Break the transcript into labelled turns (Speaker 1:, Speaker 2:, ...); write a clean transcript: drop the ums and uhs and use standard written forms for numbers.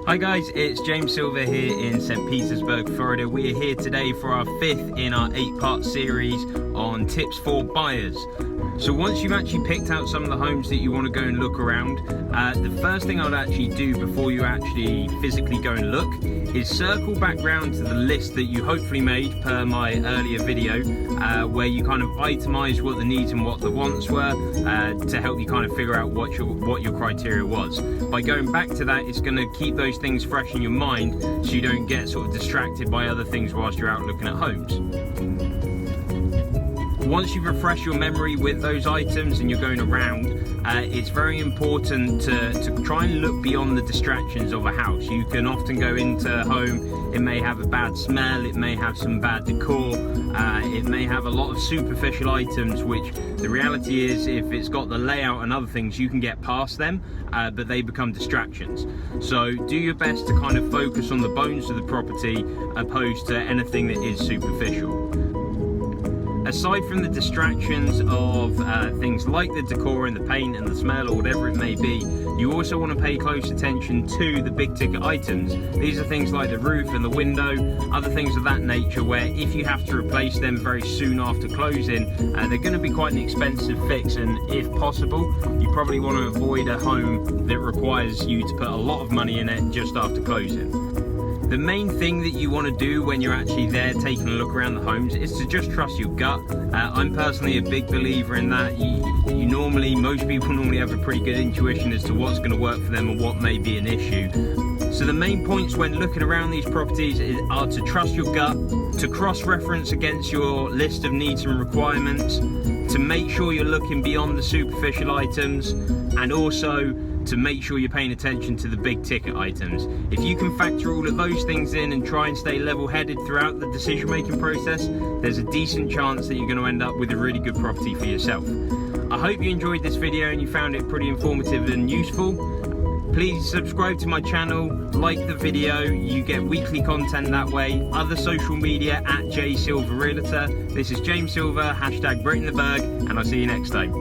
Speaker 1: Hi guys, it's James Silver here in St. Petersburg, Florida. We are here today for our 5th in our 8-part series on tips for buyers. So once you've actually picked out some of the homes that you want to go and look around, the first thing I'd actually do before you actually physically go and look is circle back round to the list that you hopefully made per my earlier video, where you kind of itemize what the needs and what the wants were to help you kind of figure out what your criteria was. By going back to that, it's going to keep those things fresh in your mind so you don't get sort of distracted by other things whilst you're out looking at homes. Once you've refreshed your memory with those items and you're going around, it's very important to try and look beyond the distractions of a house. You can often go into a home, it may have a bad smell, it may have some bad decor, it may have a lot of superficial items, which the reality is if it's got the layout and other things, you can get past them, but they become distractions. So do your best to kind of focus on the bones of the property opposed to anything that is superficial. Aside from the distractions of things like the decor and the paint and the smell or whatever it may be, you also want to pay close attention to the big ticket items. These are things like the roof and the window, other things of that nature, where if you have to replace them very soon after closing, they're going to be quite an expensive fix, and if possible, you probably want to avoid a home that requires you to put a lot of money in it just after closing. The main thing that you want to do when you're actually there taking a look around the homes is to just trust your gut. I'm personally a big believer in that. Most people normally have a pretty good intuition as to what's going to work for them and what may be an issue. So the main points when looking around these properties are to trust your gut, to cross-reference against your list of needs and requirements, to make sure you're looking beyond the superficial items, and also to make sure you're paying attention to the big ticket items. If you can factor all of those things in and try and stay level-headed throughout the decision-making process, there's a decent chance that you're going to end up with a really good property for yourself. I hope you enjoyed this video and you found it pretty informative and useful. Please subscribe to my channel, like the video, you get weekly content that way. Other social media at JSilverRealtor. This is James Silver, #BreakingTheBerg, and I'll see you next time.